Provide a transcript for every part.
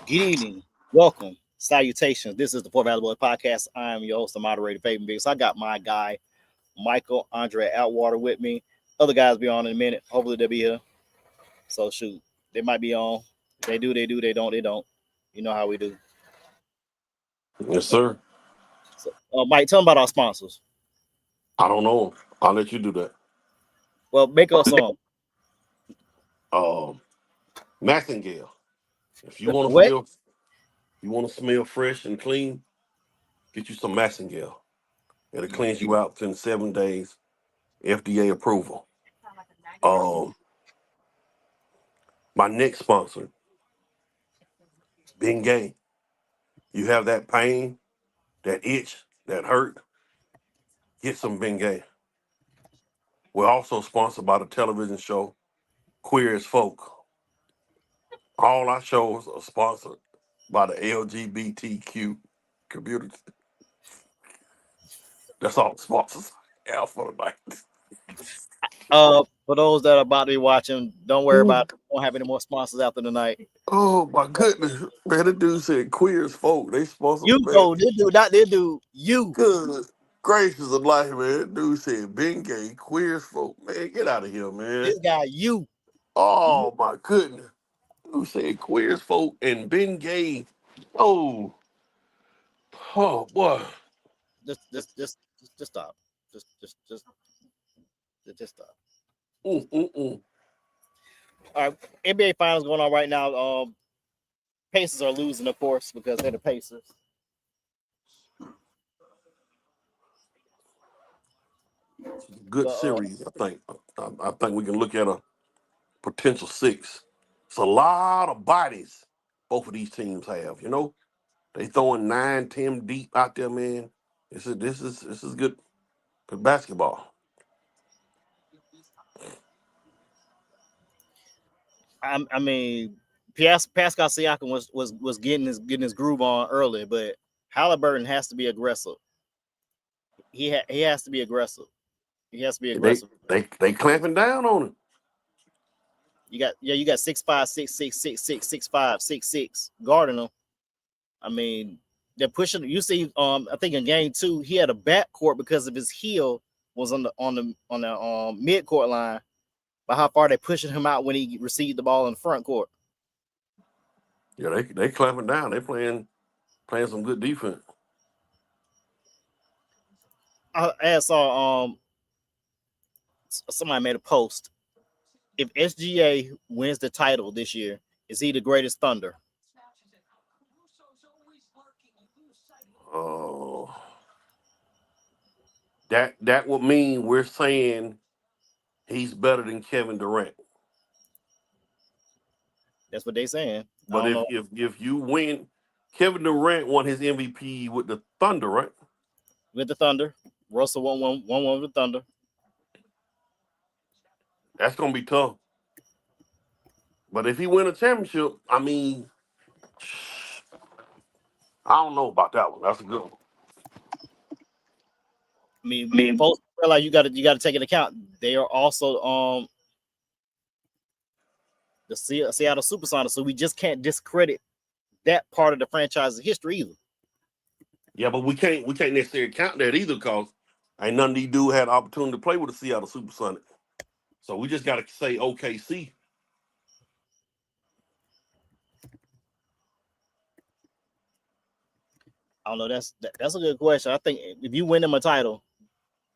Good evening. Welcome. Salutations. This is the Poor Value Boy Podcast. I am your host and moderator, Fabian Biggs. I got my guy, Michael Andre Atwater with me. Other guys be on in a minute. Hopefully they'll be here. So shoot. They might be on. They do, they do, they don't, they don't. You know how we do. Yes, sir. So, Mike, tell them about our sponsors. I don't know. I'll let you do that. Well, make us on. Massengale. If you want What? to smell fresh and clean, get you some Massengale. It'll cleanse you out within 7 days. FDA approval. My next sponsor, Bengay. You have that pain, that itch, that hurt, get some Bengay. We're also sponsored by the television show Queer as Folk. All our shows are sponsored by the LGBTQ community. That's all the sponsors have for tonight. For those that are about to be watching, don't worry about it. We won't have any more sponsors after tonight. Oh my goodness. Man, that dude said Queer as Folk. They sponsor You go, this dude, not this dude, you. Good gracious of life, man. That dude said Bengay, Queer as Folk. Man, get out of here, man. This guy, you. Oh my goodness. Dude said Queer as Folk and Bengay. Oh boy. Just stop. Just stop. All right, NBA Finals going on right now. Pacers are losing, of course, because they're the Pacers. Good series, I think. I think we can look at a potential 6. It's a lot of bodies both of these teams have. You know, they throwing 9, 10 deep out there, man. This is good basketball. I mean, Pascal Siakam was getting his groove on early, but Halliburton has to be aggressive. He has to be aggressive. He has to be aggressive. They clamping down on him. You got 6'5", 6'6", 6'6", 6'5", 6'6" guarding him. I mean, they're pushing. You see, I think in game 2 he had a backcourt because of his heel was on the midcourt line. But how far they pushing him out when he received the ball in the front court? Yeah, they clamping down. They playing some good defense. I saw somebody made a post. If SGA wins the title this year, is he the greatest Thunder? That would mean we're saying he's better than Kevin Durant. That's what they're saying. But if you win, Kevin Durant won his MVP with the Thunder, right? With the Thunder. Russell won with the Thunder. That's gonna be tough. But if he win a championship, I mean, I don't know about that one. That's a good one. I mean, folks realize you got to take into account they are also the Seattle Supersonics, so we just can't discredit that part of the franchise's history either. Yeah, but we can't necessarily count that either, because ain't none of these dudes had the opportunity to play with the Seattle Supersonics. So we just got to say OKC. I don't know. That's a good question. I think if you win them a title,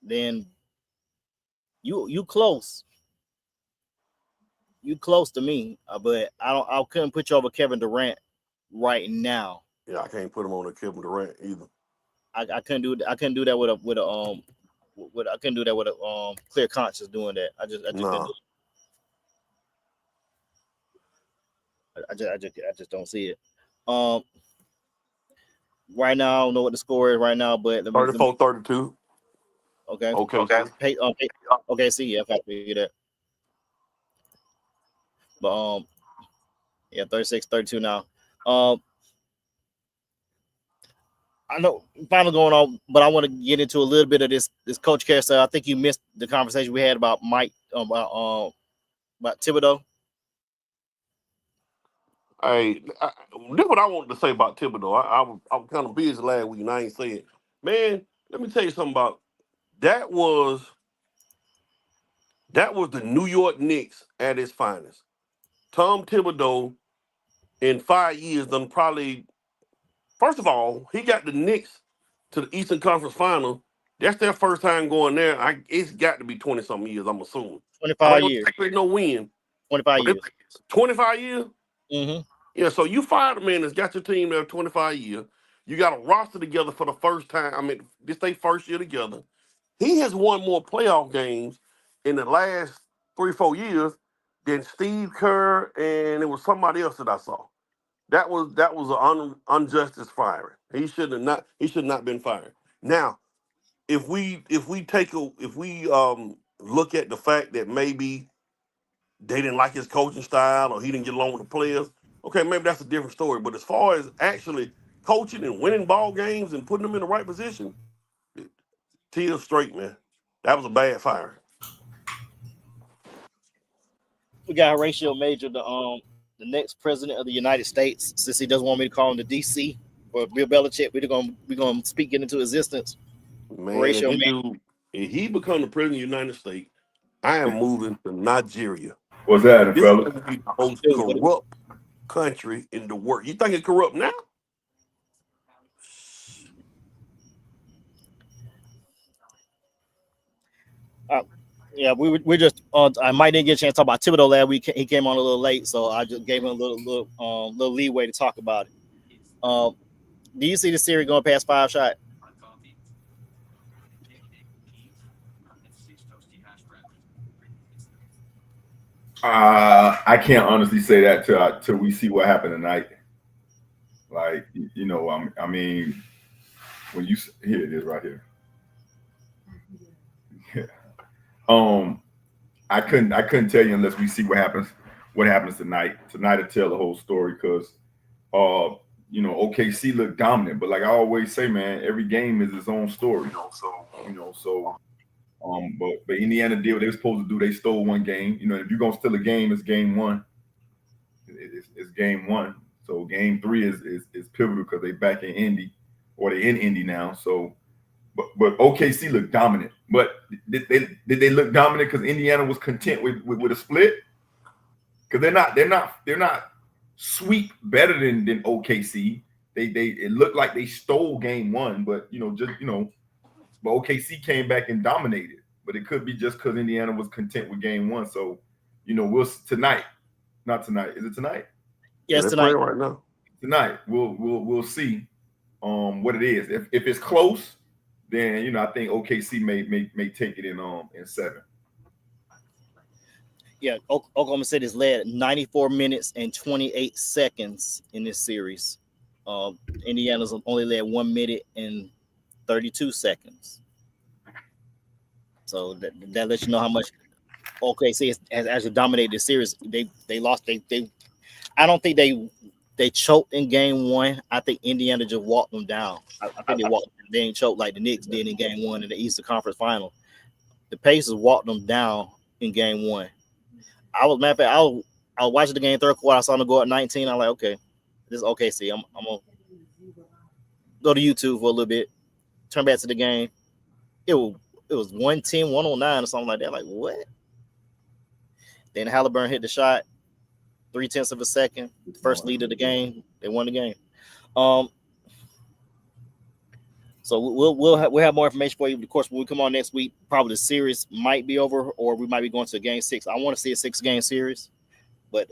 then you close. You close to me, but I couldn't put you over Kevin Durant right now. Yeah, I can't put him on a Kevin Durant either. I couldn't do that. I couldn't do that with a clear conscience doing that. I just couldn't do it. I just don't see it. Right now, I don't know what the score is right now, but 34-32. Okay. Okay. See, yeah, I figure that. But yeah, 36-32 now. I know final going on, but I want to get into a little bit of this coach carousel. I think you missed the conversation we had about Mike about Thibodeau. This what I wanted to say about Thibodeau. I was kind of busy last week and I ain't say it. Man, let me tell you something about that was the New York Knicks at its finest. Tom Thibodeau in 5 years done probably first of all, he got the Knicks to the Eastern Conference Final. That's their first time going there. It's got to be 20 something years, I'm assuming. I 25 don't years. expect no win. 25 But years. 25 years? Mm-hmm. Yeah, so you fired a man that's got your team there 25 years. You got a roster together for the first time. I mean, this their first year together. He has won more playoff games in the last 3-4 years than Steve Kerr and it was somebody else that I saw. That was an unjustice firing. He should not been fired. Now, if we look at the fact that maybe they didn't like his coaching style or he didn't get along with the players, okay, maybe that's a different story. But as far as actually coaching and winning ball games and putting them in the right position, Teal straight, man. That was a bad fire. We got Horatio Major, the next president of the United States, since he doesn't want me to call him the DC or Bill Belichick, we're gonna speak it into existence. Man, Horatio Major. if he become the president of the United States, I am moving to Nigeria. What's happening, This is fella? going to be the most Dude, corrupt country in the world. You think it's corrupt now? uh, yeah, we just I might didn't get a chance to talk about Thibodeau last week. He came on a little late, so I just gave him a little leeway to talk about it. Um, do you see the series going past 5 shots? I can't honestly say that till we see what happened tonight. Like I mean, when you here it is right here. um, I couldn't tell you unless we see what happens tonight. Tonight to tell the whole story because OKC looked dominant, but like I always say, man, every game is its own story. But Indiana did what they were supposed to do. They stole one game. If you're gonna steal a game, it's game one. It's game one. So game three is pivotal because they back in Indy, or they in Indy now. So, but OKC looked dominant. But did they look dominant because Indiana was content with a split? Because they're not sweep better than OKC. It looked like they stole game one, but but OKC came back and dominated. But it could be just because Indiana was content with game one. So, we'll tonight. Not tonight. Is it tonight? Yes, They're tonight. playing right now. Tonight. We'll see what it is. If it's close, then I think OKC may take it in 7. Yeah, Oklahoma City's led 94 minutes and 28 seconds in this series. Indiana's only led 1 minute and 32 seconds. So that lets you know how much OKC has actually dominated the series. They lost. I don't think they choked in game one. I think Indiana just walked them down. I think they didn't choke like the Knicks did in game one in the Eastern Conference Final. The Pacers walked them down in game one. I was watching the game third quarter. I saw them go up 19. I'm like, okay, this is OKC. I'm gonna go to YouTube for a little bit. Turn back to the game. It was 110, 109 or something like that. Like, what? Then Halliburton hit the shot, 0.3 of a second, first lead of the game. They won the game. So we'll have more information for you. Of course, when we come on next week, probably the series might be over, or we might be going to a game 6. I want to see a 6-game series, but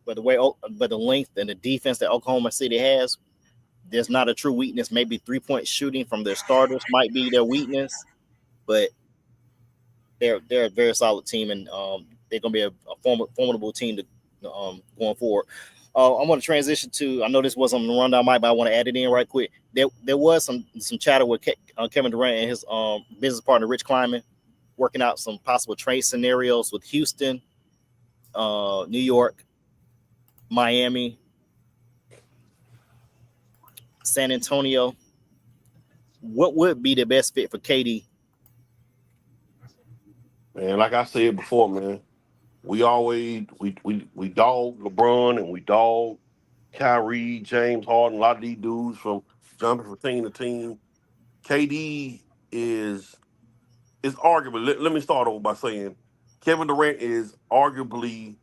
the length and the defense that Oklahoma City has, there's not a true weakness. Maybe 3-point shooting from their starters might be their weakness, but they're a very solid team, and they're going to be a formidable team to going forward. I'm going to transition to. I know this was on the rundown, Mike, but I want to add it in right quick. There was some chatter with Kevin Durant and his business partner Rich Kleiman working out some possible trade scenarios with Houston, New York, Miami, San Antonio. What would be the best fit for KD? Man, like I said before, man, we always we dog LeBron and we dog Kyrie, James Harden, a lot of these dudes from jumping from team to team. KD is arguably. Let me start over by saying Kevin Durant is arguably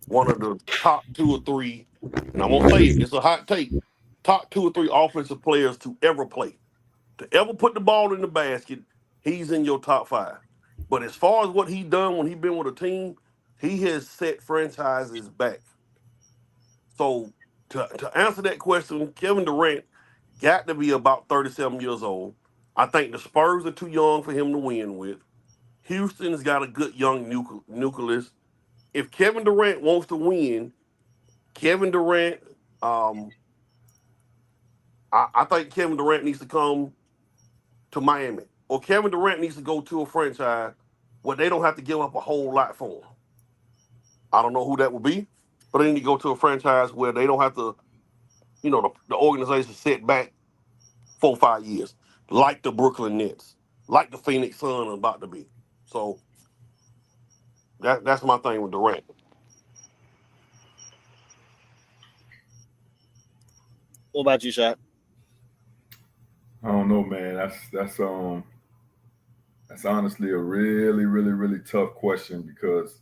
one of the top 2 or 3, and I'm gonna say it. It's a hot take. Top 2 or 3 offensive players to ever play, to ever put the ball in the basket. He's in your top 5. But as far as what he done when he been with a team, he has set franchises back. So to answer that question, Kevin Durant got to be about 37 years old. I think the Spurs are too young for him to win with. Houston's got a good young nucleus. If Kevin Durant wants to win, Kevin Durant, um, I think Kevin Durant needs to come to Miami, or Kevin Durant needs to go to a franchise where they don't have to give up a whole lot for him. I don't know who that would be, but they need to go to a franchise where they don't have to, the organization sit back 4 or 5 years, like the Brooklyn Nets, like the Phoenix Suns are about to be. So that's my thing with Durant. What about you, Shaq? I don't know, man. That's honestly a really, really, really tough question because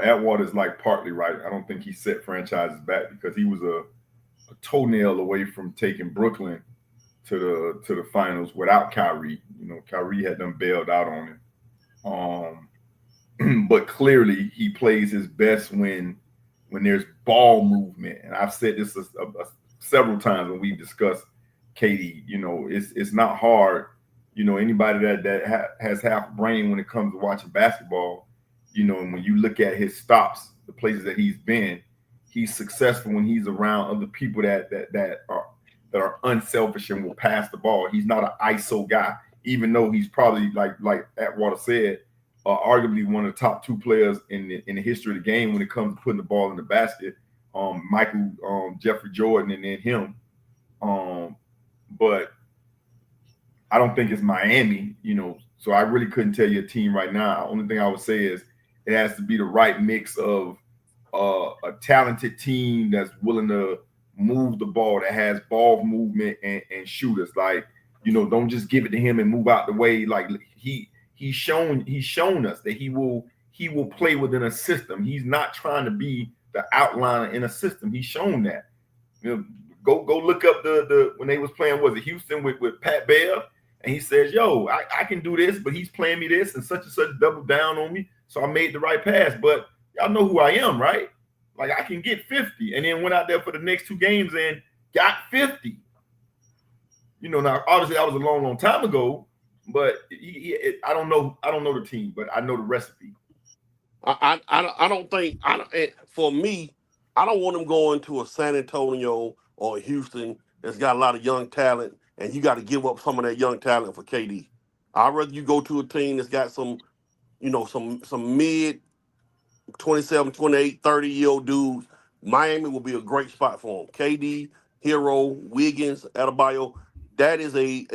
Atwater's like partly right. I don't think he set franchises back because he was a toenail away from taking Brooklyn to the finals without Kyrie. Kyrie had them bailed out on him. But clearly he plays his best when there's ball movement. And I've said this several times when we've discussed KD. It's not hard. Anybody that has half a brain when it comes to watching basketball, and when you look at his stops, the places that he's been, he's successful when he's around other people that are unselfish and will pass the ball. He's not an ISO guy, even though he's probably like Atwater said, arguably one of the top 2 players in the history of the game when it comes to putting the ball in the basket. Michael, Jeffrey Jordan, and then him. But I don't think it's Miami, so I really couldn't tell you a team right now. Only thing I would say is it has to be the right mix of a talented team that's willing to move the ball, that has ball movement and shooters. Like, don't just give it to him and move out the way. Like he's shown us that he will play within a system. He's not trying to be the outliner in a system. He's shown that. Go look up the when they was playing, was it Houston with Pat Bear? And he says, yo, I can do this, but he's playing me this and such double down on me. So I made the right pass. But y'all know who I am, right? Like, I can get 50. And then went out there for the next 2 games and got 50. Now obviously that was a long, long time ago, but I don't know the team, but I know the recipe. I don't think for me, I don't want him going to a San Antonio or a Houston that's got a lot of young talent, and you got to give up some of that young talent for KD. I'd rather you go to a team that's got some mid 27, 28, 30-year-old dudes. Miami will be a great spot for him. KD, Hero, Wiggins, Adebayo. That is a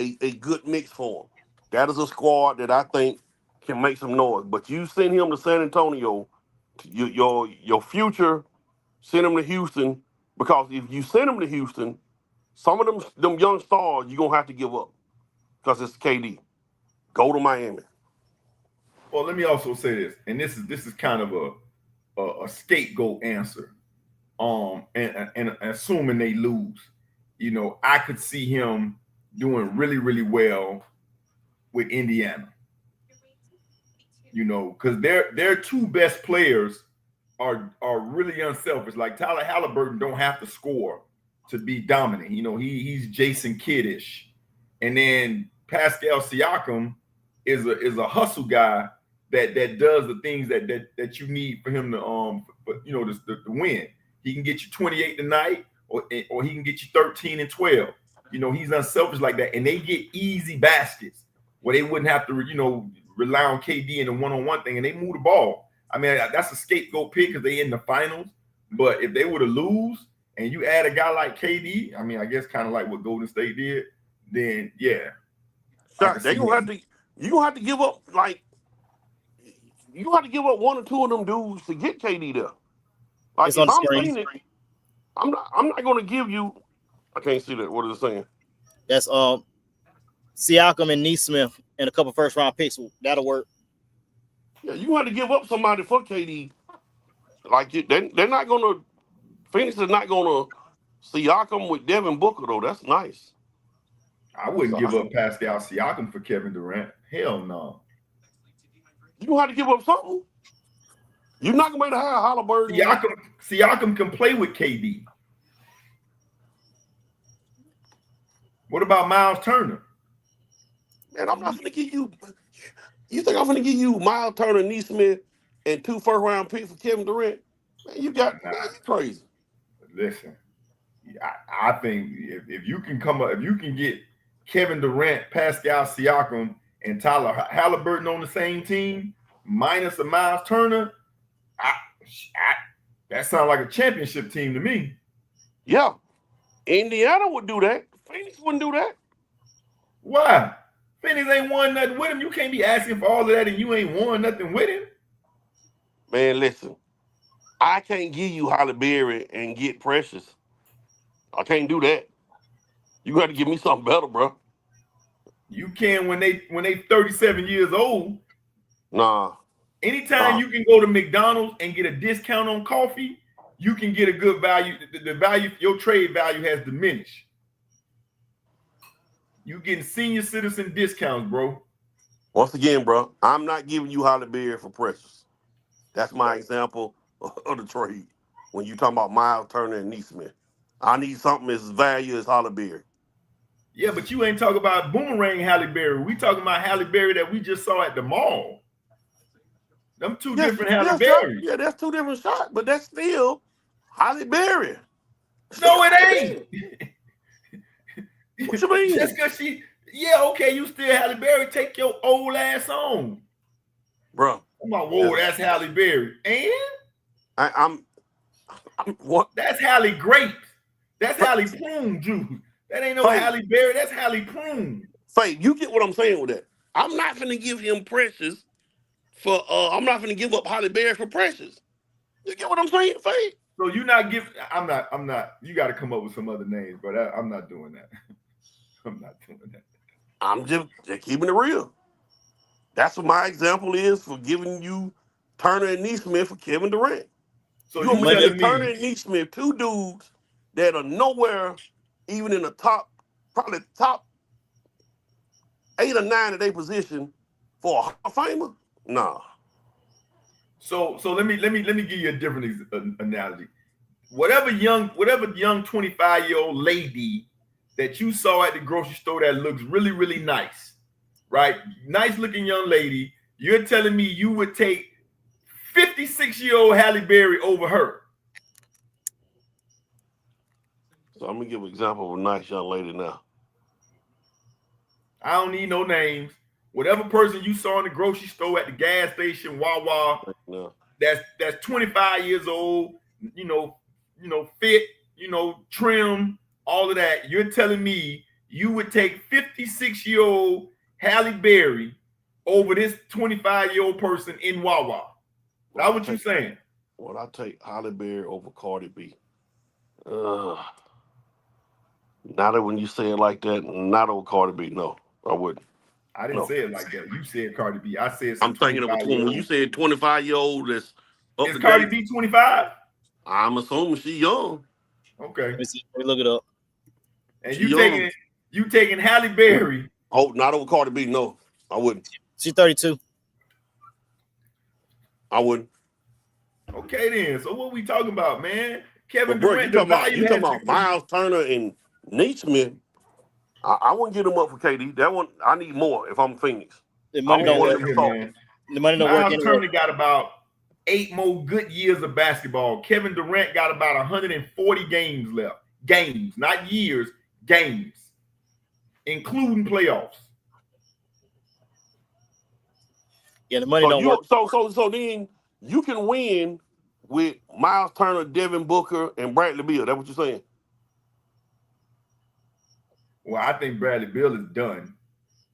good mix for him. That is a squad that I think can make some noise. But you send him to San Antonio, your future, send him to Houston, because if you send him to Houston, some of them young stars you're going to have to give up because it's KD. Go to Miami. Well, let me also say this, and this is kind of a scapegoat answer. And assuming they lose, I could see him doing really, really well with Indiana. Because their 2 best players are really unselfish. Like Tyler Halliburton don't have to score to be dominant. He's Jason Kiddish, and then Pascal Siakam is a hustle guy that does the things that you need for him to win. He can get you 28 tonight, or he can get you 13 and 12. He's unselfish like that, and they get easy baskets where they wouldn't have to rely on KD in the one-on-one thing, and they move the ball. I mean, that's a scapegoat pick because they in the finals. But if they were to lose and you add a guy like KD, I mean, I guess kind of like what Golden State did, then yeah. You're gonna have to give up you have to give up 1 or 2 of them dudes to get KD there. Like It's if on the I'm screen. Phoenix, I'm not gonna give you. I can't see that. What is it saying? That's Siakam and Neesmith and a couple first round picks. That'll work. Yeah, you have to give up somebody for KD. Like they're not gonna. Phoenix is not gonna Siakam with Devin Booker though. That's nice. I wouldn't So give up Pascal Siakam for Kevin Durant. Hell no. you have to give up something. You're not gonna be able to hire Halliburton. Siakam can play with KD. What about Miles Turner? Man, I'm not gonna give you. You think I'm gonna give you Miles Turner, Neesmith, and 2 first-round picks for Kevin Durant? Man, you got man, you crazy. Listen, I think if you can come up, if you can get Kevin Durant, Pascal Siakam, and Tyler Halliburton on the same team, minus a Miles Turner, that sounds like a championship team to me. Yeah, Indiana would do that. Phoenix wouldn't do that. Why? Phoenix ain't won nothing with him. You can't be asking for all of that and you ain't won nothing with him. Man, listen, I can't give you Halle Berry and get Precious. I can't do that. You got to give me something better, bro. You can when they 37 years old. Nah. Anytime you can go to McDonald's and get a discount on coffee, you can get a good value. The value, your trade value has diminished. You getting senior citizen discounts, bro. Once again, bro, I'm not giving you Halle Berry for Precious. That's my example of the trade. When you talking about Miles Turner and Neesmith, I need something as value as Halle Berry. Yeah, but you ain't talking about boomerang Halle Berry. We talking about Halle Berry that we just saw at the mall. Them two different Halle Berry. Yeah, that's 2 different shots, but that's still Halle Berry. No, it ain't. What you mean? Just because okay, you still Halle Berry. Take your old ass on, bro. I'm like, whoa, that's Halle Berry, and I'm what? That's Halle Grape. That's Halle Prune juice. That ain't no Halle Berry. That's Halle Prune. Faith, you get what I'm saying with that? I'm not gonna give him Precious for. I'm not gonna give up Halle Berry for Precious. You get what I'm saying, Faith? So you're not giving. I'm not. You got to come up with some other names, but I'm not doing that. I'm not doing that. I'm just keeping it real. That's what my example is for giving you Turner and Neesmith for Kevin Durant. So you telling me Turner and Neesmith, 2 dudes that are nowhere, even in the top, probably top 8 or 9 of their position for a Hall of Famer? Nah. So let me give you a different analogy. Whatever young 25-year-old lady that you saw at the grocery store that looks really, really nice, right? Nice looking young lady. You're telling me you would take 56-year-old Halle Berry over her? So I'm gonna give an example of a nice young lady now. I don't need no names. Whatever person you saw in the grocery store, at the gas station, Wawa, no. that's 25 years old, fit, trim, all of that. You're telling me you would take 56-year-old Halle Berry over this 25-year-old person in Wawa? That's what you're saying. Would I take Halle Berry over Cardi B? Not that when you say it like that, not over Cardi B. No, I wouldn't. I didn't say it like that. You said Cardi B. I said I'm thinking of between when you said 25-year-old. That's is Cardi B 25? I'm assuming she young. Okay. Let me look it up. And you taking Halle Berry? Oh, not over Cardi B. No, I wouldn't. She's 32. I wouldn't. Okay then. So what we talking about, man? Kevin Durant. You talking about Miles Turner and Neesmith. I wouldn't get them up for KD. That one I need more if I'm Phoenix. The money don't work. The money don't work. Miles Turner got about 8 more good years of basketball. Kevin Durant got about 140 games left. Games, not years. Games, including playoffs. Yeah, the money don't work. So then you can win with Miles Turner, Devin Booker, and Bradley Beal. That's what you're saying? Well, I think Bradley Beal is done.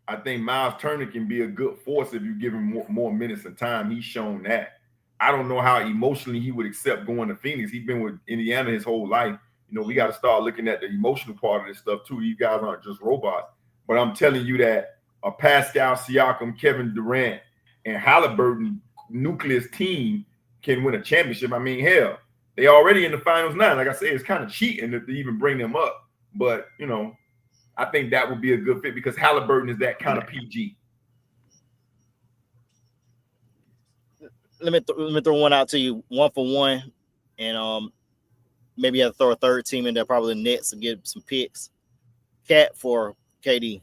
I think Miles Turner can be a good force if you give him more minutes and time. He's shown that. I don't know how emotionally he would accept going to Phoenix. He's been with Indiana his whole life. You know, we got to start looking at the emotional part of this stuff too. You guys aren't just robots. But I'm telling you that a Pascal Siakam, Kevin Durant, and Halliburton nucleus team can win a championship. I mean, hell, they already in the finals now. Like I said, it's kind of cheating to even bring them up. But, you know, I think that would be a good fit because Halliburton is that kind of PG. Let me throw one out to you, 1 for 1, and maybe I throw a third team in there, probably the Nets, and get some picks. Cat for KD.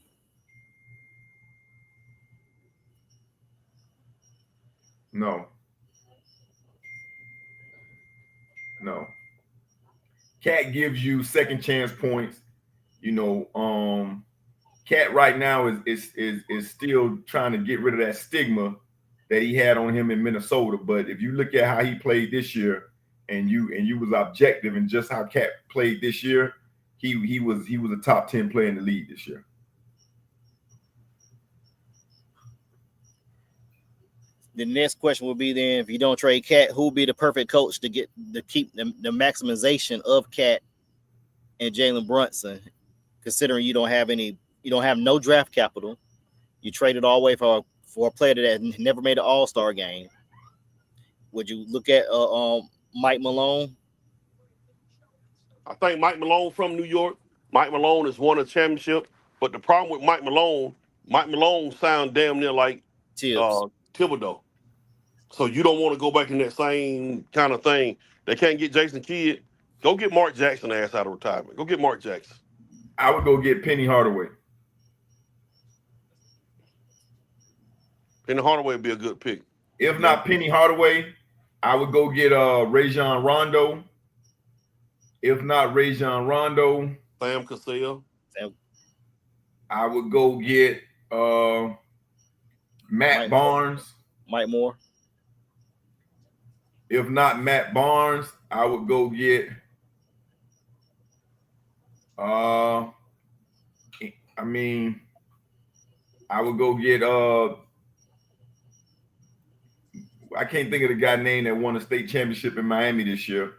No. Cat gives you second chance points. You know, Cat right now is still trying to get rid of that stigma that he had on him in Minnesota. But if you look at how he played this year, and you was objective in just how Cat played this year, he was a top 10 player in the league this year. The next question will be then, if you don't trade Cat, who will be the perfect coach to keep the maximization of Cat and Jalen Brunson, considering you don't have no draft capital. You traded all the way for a player that never made an All-Star game. Would you look at Mike Malone? I think Mike Malone from New York. Mike Malone has won a championship, but the problem with Mike Malone sounds damn near like Thibodeau. So you don't want to go back in that same kind of thing. They can't get Jason Kidd. Go get Mark Jackson ass out of retirement. Go get Mark Jackson. I would go get Penny Hardaway. Penny Hardaway would be a good pick. If not Penny Hardaway, I would go get Rajon Rondo. If not Rajon Rondo, Sam Cassell. I would go get Matt Barnes. Mike Moore. If not Matt Barnes, I would go get I would go get I can't think of the guy name that won a state championship in Miami this year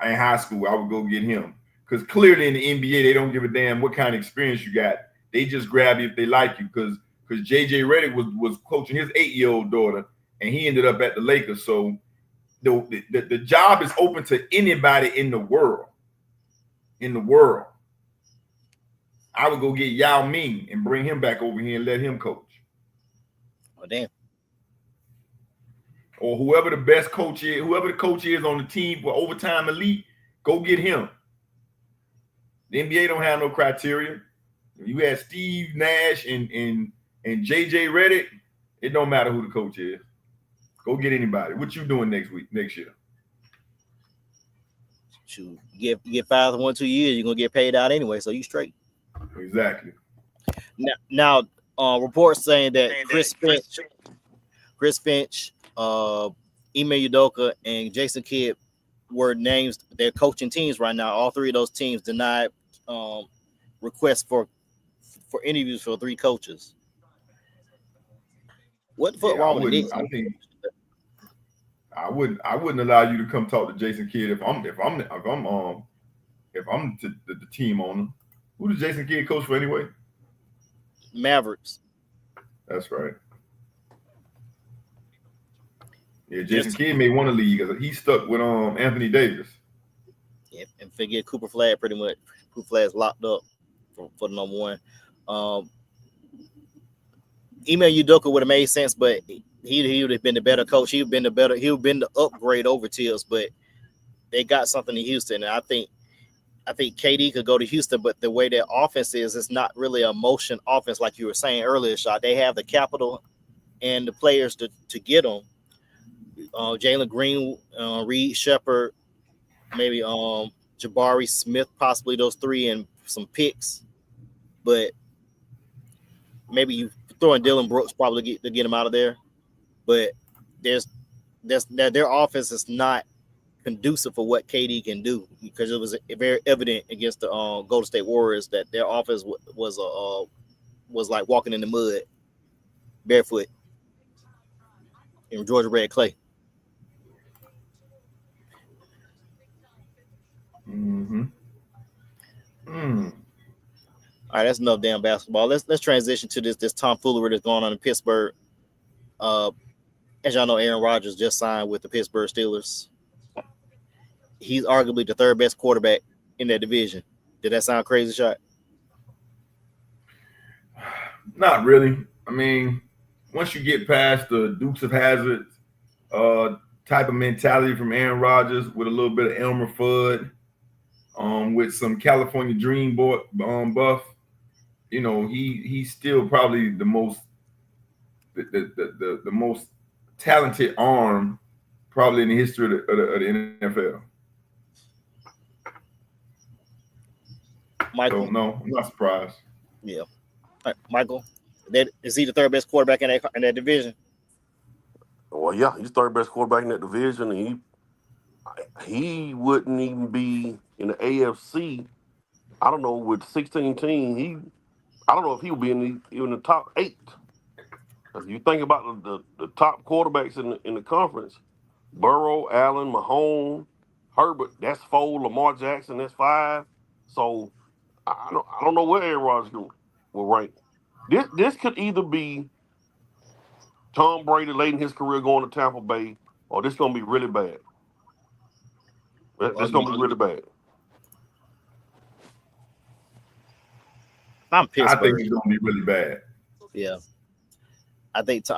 in high school. I would go get him. Because clearly in the NBA, they don't give a damn what kind of experience you got. They just grab you if they like you. Because JJ Redick was coaching his 8-year-old daughter, and he ended up at the Lakers. So the job is open to anybody in the world. I would go get Yao Ming and bring him back over here and let him coach. Oh, damn. Or whoever the best coach is, whoever the coach is on the team for overtime elite, go get him. The NBA don't have no criteria. If you had Steve Nash and JJ Redick, it don't matter who the coach is. Go get anybody. What you doing next year? Shoot, you get fired in 1-2 years, you're gonna get paid out anyway, so you straight. Exactly. Now, reports saying that Chris Finch, Ime Udoka, and Jason Kidd were named their coaching teams right now. All three of those teams denied requests for interviews for 3 coaches. What the fuck wrong with this? I wouldn't allow you to come talk to Jason Kidd if I'm the team owner. Who does Jason Kidd coach for anyway? Mavericks. That's right. Yeah, Jason Kidd may want to leave because he's stuck with Anthony Davis. Yeah, and forget Cooper Flag pretty much. Cooper Flag's locked up for the number 1. Ime Udoka would have made sense, but he would have been the better coach. He would have been the upgrade over Tibbs, but they got something in Houston, and I think KD could go to Houston, but the way their offense is, it's not really a motion offense like you were saying earlier, Shot. They have the capital and the players to get them. Jalen Green, Reed Shepard, maybe Jabari Smith, possibly those 3, and some picks. But maybe you throw in Dylan Brooks probably to get him out of there. But their offense is not conducive for what KD can do, because it was very evident against the Golden State Warriors that their offense was like walking in the mud barefoot in Georgia red clay. Mm-hmm. Mm. All right, that's enough damn basketball. Let's transition to this tomfoolery that's going on in Pittsburgh. As y'all know, Aaron Rodgers just signed with the Pittsburgh Steelers. He's arguably the third best quarterback in that division. Did that sound crazy, shot? Not really. I mean, once you get past the Dukes of Hazzard type of mentality from Aaron Rodgers with a little bit of Elmer Fudd, with some California Dream boy, buff, you know, he's still probably the most the most talented arm probably in the history of the NFL. Michael? So, no, I'm not surprised. Yeah. All right, Michael, is he the third best quarterback in that division? Well, yeah, he's third best quarterback in that division, and he wouldn't even be in the AFC. I don't know, with 16 teams, I don't know if he would be in the top 8. Because you think about the top quarterbacks in the conference: Burrow, Allen, Mahomes, Herbert. That's 4. Lamar Jackson. That's 5. So I don't know where Aaron Rodgers will rank. This could either be Tom Brady late in his career going to Tampa Bay, or this gonna be really bad. It's gonna be really bad. I'm Pittsburgh. I think it's gonna be really bad. Yeah. I think this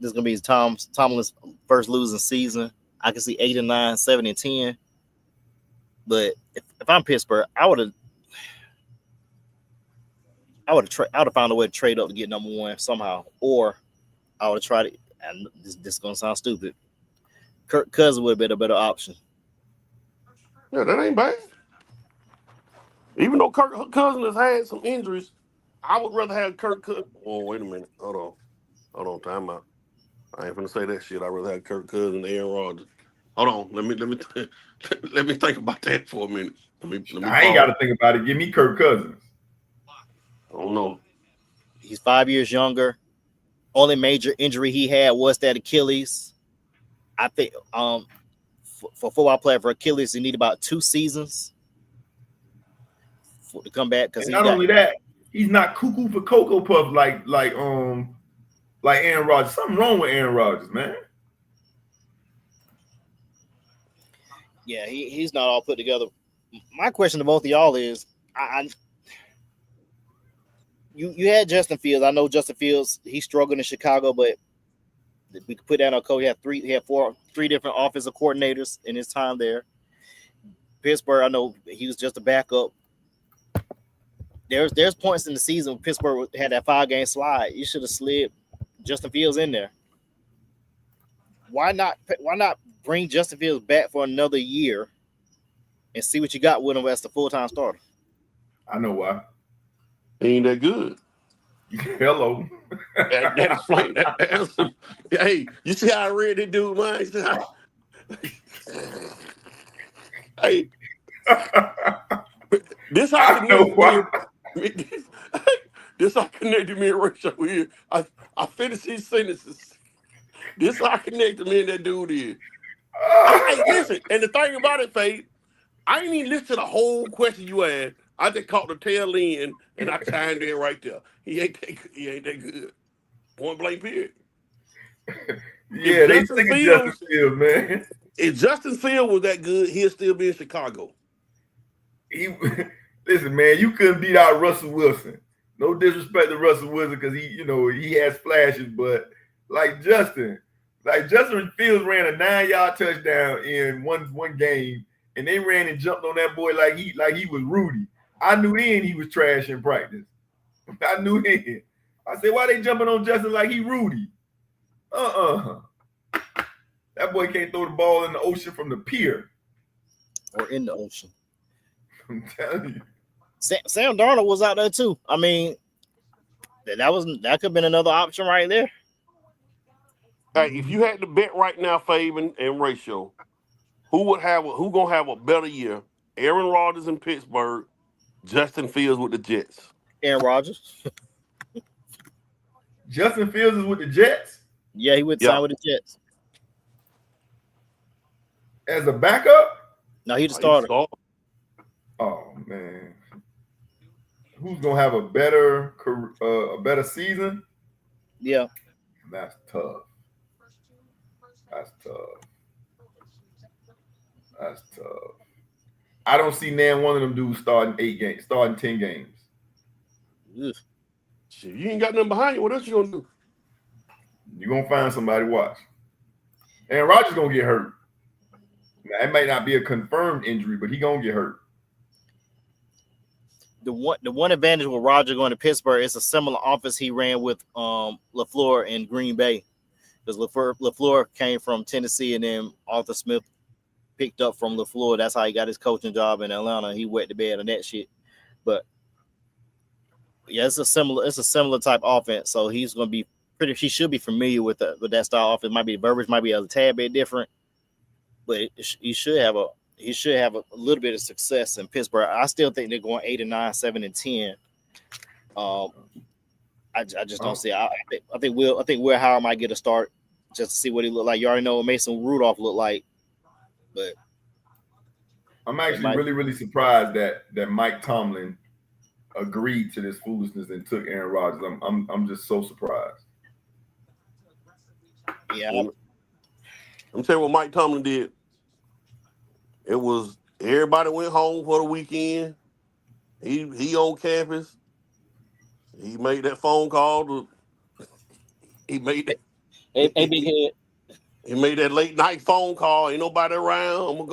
is gonna be Tomlin's first losing season. I can see 8-9, 7-10. But if I'm Pittsburgh, I would have found a way to trade up to get number 1 somehow, or I would have tried it. And this is gonna sound stupid. Kirk Cousins would have been a better option. Yeah, that ain't bad. Even though Kirk Cousins has had some injuries, I would rather have Kirk Cousins. Oh, wait a minute. Hold on, time out. I ain't finna say that shit. I'd rather have Kirk Cousins than Aaron Rodgers. Hold on. Let me think about that for a minute. Let me I ain't got to think about it. Give me Kirk Cousins. I don't know. He's 5 years younger. Only major injury he had was that Achilles. I think for a football player for Achilles, he need about 2 seasons to come back. Because not only that, he's not cuckoo for Cocoa Puff like Aaron Rodgers. Something wrong with Aaron Rodgers, man. Yeah, he's not all put together. My question to both of y'all is, you had Justin Fields. I know Justin Fields, he struggled in Chicago, but we could put that on code. He had three different offensive coordinators in his time there. Pittsburgh, I know he was just a backup. There's points in the season when Pittsburgh had that 5-game slide. You should have slid Justin Fields in there. Why not bring Justin Fields back for another year and see what you got with him as the full-time starter? I know why. He ain't that good. Hello. That explains that answer. Hey, you see how I read that dude mind? Hey, this how connected me and Rachel here. I finished these sentences. This how connected me and that dude is. Hey, listen, and the thing about it, Faith, I ain't even listen to the whole question you asked. I just caught the tail end and I chimed in right there. He ain't that good. Point blank period. Yeah, they sick of Justin Fields, man. If Justin Fields was that good, he'll still be in Chicago. Listen, man, you couldn't beat out Russell Wilson. No disrespect to Russell Wilson because he has flashes, but Justin Fields ran a 9-yard touchdown in one game, and they ran and jumped on that boy like he was Rudy. I knew then he was trash in practice. I knew then. I said, why they jumping on Justin like he Rudy? That boy can't throw the ball in the ocean from the pier. Or in the ocean. I'm telling you. Sam Darnold was out there too. I mean, that could have been another option right there. Hey, if you had to bet right now, Fabian and Ratio, who gonna have a better year? Aaron Rodgers in Pittsburgh, Justin Fields with the Jets. Aaron Rodgers. Justin Fields is with the Jets? Yeah, he would sign with the Jets. As a backup? No, he the starter. Oh man, who's gonna have a better season? Yeah. That's tough. That's tough. That's tough. I don't see nan one of them dudes starting 10 games. Ugh. Shit, you ain't got nothing behind you. What else you gonna do? You're gonna find somebody to watch. And Rodgers gonna get hurt. Now, it might not be a confirmed injury, but he gonna get hurt. The one advantage with Roger going to Pittsburgh is a similar offense he ran with LaFleur in Green Bay, because LaFleur came from Tennessee and then Arthur Smith picked up from LaFleur. That's how he got his coaching job in Atlanta. He wet the bed on that shit. But yeah, it's a similar type offense. So he's gonna be he should be familiar with that style offense. Might be verbiage might be a tad bit different, but he should have a little bit of success in Pittsburgh. I still think they're going 8-9, 7-10. I just don't see. I think Will Howard might get a start just to see what he look like. You already know what Mason Rudolph looked like, but I'm actually really surprised that Mike Tomlin agreed to this foolishness and took Aaron Rodgers. I'm just so surprised. Yeah, I'm telling you what Mike Tomlin did. It was everybody went home for the weekend. He on campus. He made that phone call. He made that. Hey, big head. He made that late night phone call. Ain't nobody around. I'm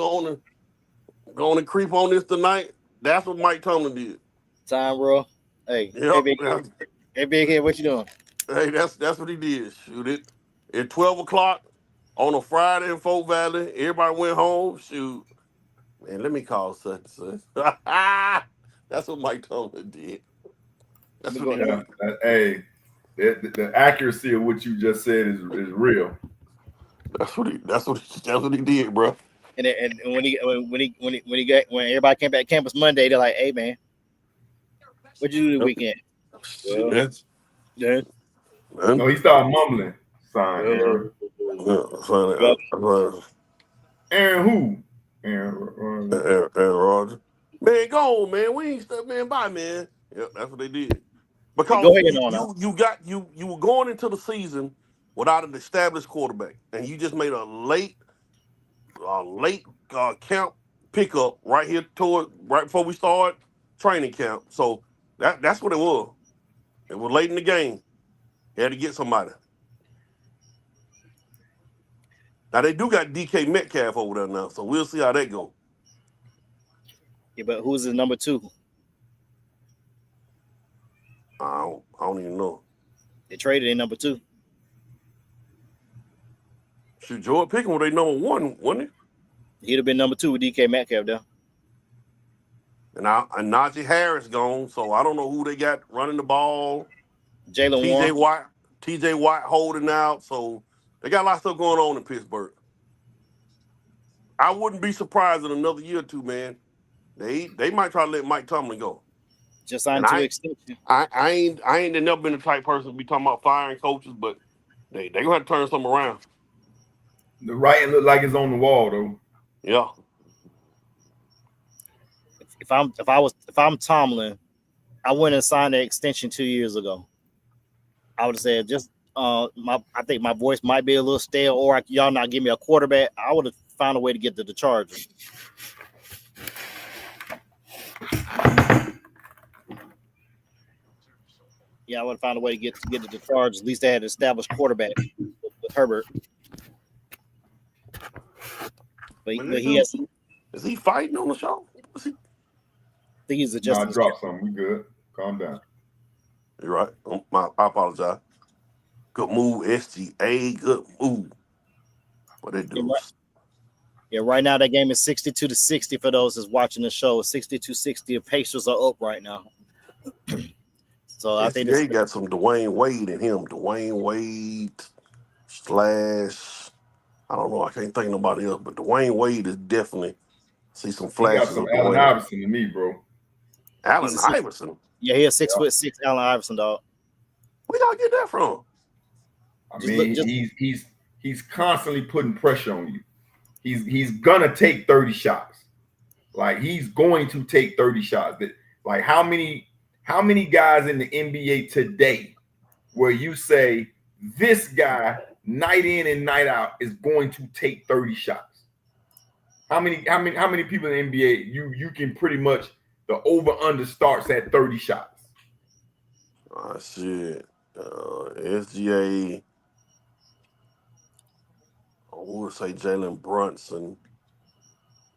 going to creep on this tonight. That's what Mike Tomlin did. Time, bro. Hey, yep. Hey, big head. What you doing? Hey, that's what he did. Shoot it at 12 o'clock on a Friday in Folk Valley. Everybody went home. Shoot. Man, let me call such and such. That's what Mike Tomlin did. That's what he did. Hey, the accuracy of what you just said is real. That's what he did, bro. And when everybody came back to campus Monday, they're like, "Hey, man, what'd you do the weekend?" Yeah. No, he started mumbling. Aaron who? Aaron Rodgers. Man, go on, man. We ain't stuck, man. Bye, man. Yep, that's what they did. Because you were going into the season without an established quarterback, and you just made a late camp pickup right here right before we start training camp. So that's what it was. It was late in the game. You had to get somebody. Now they do got DK Metcalf over there now, so we'll see how that goes. Yeah, but who's the number 2? I don't even know. They traded in number 2. Shoot, Jordan Pickens was their number 1, wasn't he? He'd have been number 2 with DK Metcalf there. And Najee Harris gone, so I don't know who they got running the ball. Jalen Warren. TJ Watt holding out, so they got a lot of stuff going on in Pittsburgh. I wouldn't be surprised in another year or two, man. They might try to let Mike Tomlin go. Just signed to extension. I ain't never been the type person to be talking about firing coaches, but they gonna have to turn something around. The writing look like it's on the wall though. Yeah. If I'm Tomlin, I went and signed an extension 2 years ago. I would have said just I think my voice might be a little stale, or y'all not give me a quarterback. I would have found a way to get to the Chargers. Yeah, I would have found a way to get to the Chargers. At least they had an established quarterback with Herbert. But he has. Is he fighting on the show? I think he's adjusting. I dropped something. We good. Calm down. You're right. I apologize. Good move, SGA. Good move. What they do? Yeah, right now that game is 62-60 for those that's watching the show. 62-60. The Pacers are up right now. So I think they got some Dwayne Wade in him. Dwayne Wade / I don't know. I can't think of nobody else, but Dwayne Wade is definitely see some flashes. Got some Allen Iverson to me, bro. Allen Iverson. Yeah, he is 6'6" Allen Iverson, dog. Where y'all get that from? I mean, he's constantly putting pressure on you. He's gonna take 30 shots. Like he's going to take 30 shots. Like how many guys in the NBA today where you say this guy night in and night out is going to take 30 shots? How many people in the NBA you can pretty much the over under starts at 30 shots? Shit. SGA. I would say Jalen Brunson.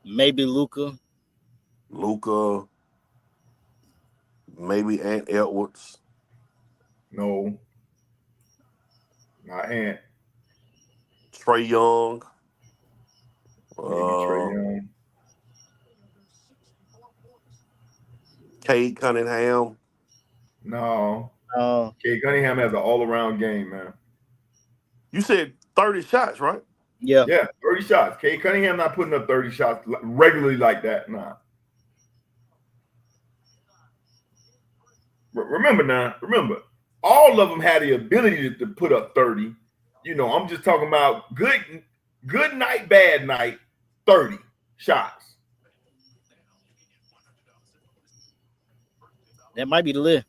Maybe Luka. Maybe Ant Edwards. No. Not Ant. Trae Young. Maybe Trae Young. Cade Cunningham. No. Cade Cunningham has an all-around game, man. You said 30 shots, right? Yeah. Yeah, 30 shots. Cade Cunningham not putting up 30 shots regularly like that. Nah. Remember, all of them had the ability to put up 30. You know, I'm just talking about good night, bad night, 30 shots. That might be the list.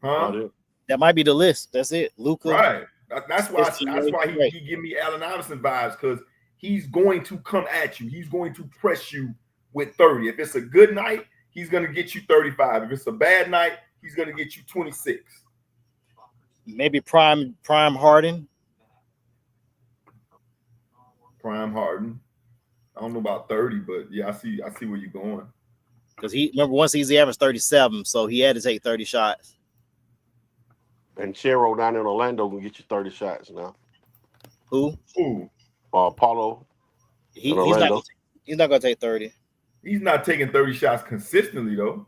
Huh? That might be the list. That's it. Luka. Right. That's why he give me Allen Iverson vibes, because he's going to come at you. He's going to press you with 30. If it's a good night, he's going to get you 35. If it's a bad night, he's going to get you 26. Maybe prime Harden. Prime Harden. I don't know about 30, but yeah, I see where you're going. Because he averaged 37, so he had to take 30 shots. And Chero down in Orlando can get you 30 shots now. Who? Paulo. He's not gonna take 30. He's not taking 30 shots consistently though.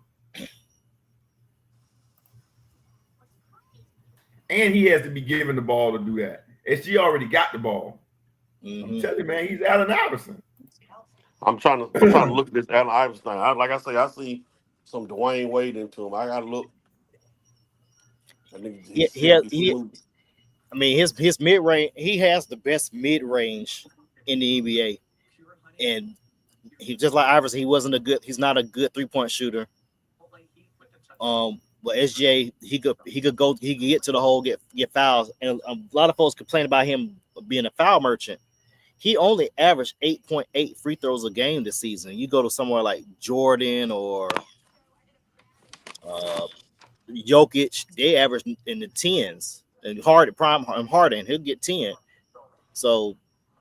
And he has to be given the ball to do that. SG already got the ball. Mm-hmm. I'm telling you, man, he's Allen Iverson. I'm trying to look at this Allen Iverson thing. Like I say, I see some Dwayne Wade into him. I gotta look. His mid range. He has the best mid range in the NBA, and he just like Iverson. He's not a good 3-point shooter. But SJ, he could get to the hole, get fouls, and a lot of folks complain about him being a foul merchant. He only averaged 8.8 free throws a game this season. You go to somewhere like Jordan or Jokic, they average in the 10s. And Harden, he'll get 10. So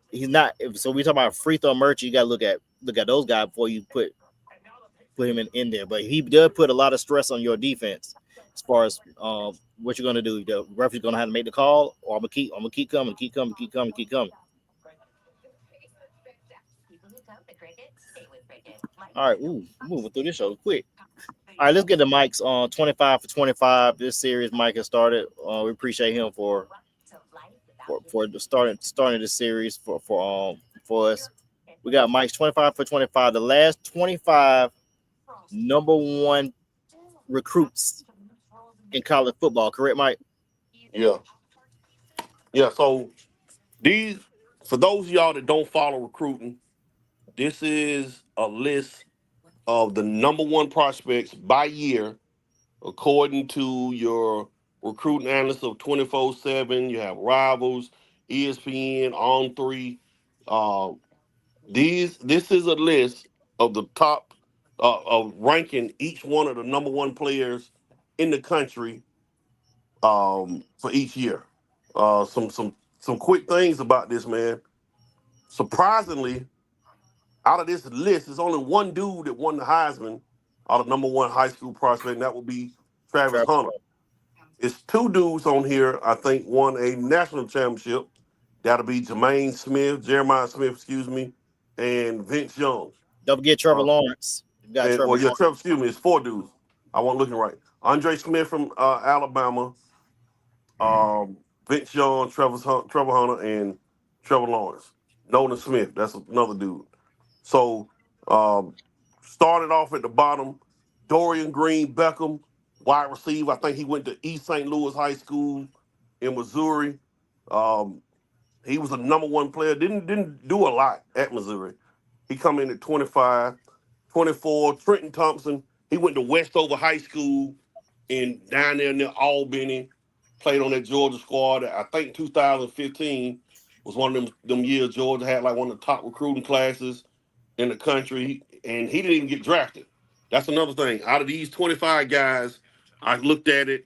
he's not. So we talk about free throw merchant. You got to look at those guys before you put him in there. But he does put a lot of stress on your defense as far as what you're gonna do. The referee's gonna have to make the call, or I'm gonna keep coming. All right, moving through this show quick. All right, let's get the Mike's on 25 for 25. This series Mike has started. We appreciate him for starting this series for us. We got Mike's 25 for 25. The last 25 number one recruits in college football. Correct, Mike? Yeah. So for those of y'all that don't follow recruiting, this is a list of the number one prospects by year, according to your recruiting analyst of 24/7. You have Rivals, ESPN, On3. This is a list of the top of ranking each one of the number one players in the country for each year. Some quick things about this, man. Surprisingly, out of this list, there's only one dude that won the Heisman out of number one high school prospect, and that would be Travis Hunter. It's two dudes on here, I think, won a national championship. That'll be Jeremiah Smith, and Vince Young. Don't forget Trevor Lawrence. It's four dudes. I wasn't looking right. Andre Smith from Alabama, Vince Young, Trevor Hunter, and Trevor Lawrence. Nolan Smith, that's another dude. So, started off at the bottom, Dorian Green Beckham, wide receiver. I think he went to East St. Louis High School in Missouri. He was a number one player. Didn't do a lot at Missouri. He come in at 25. 24, Trenton Thompson. He went to Westover High School and down there near Albany. Played on that Georgia squad. I think 2015 was one of them years Georgia had like one of the top recruiting classes in the country, and he didn't even get drafted. That's another thing. Out of these 25 guys, I looked at it.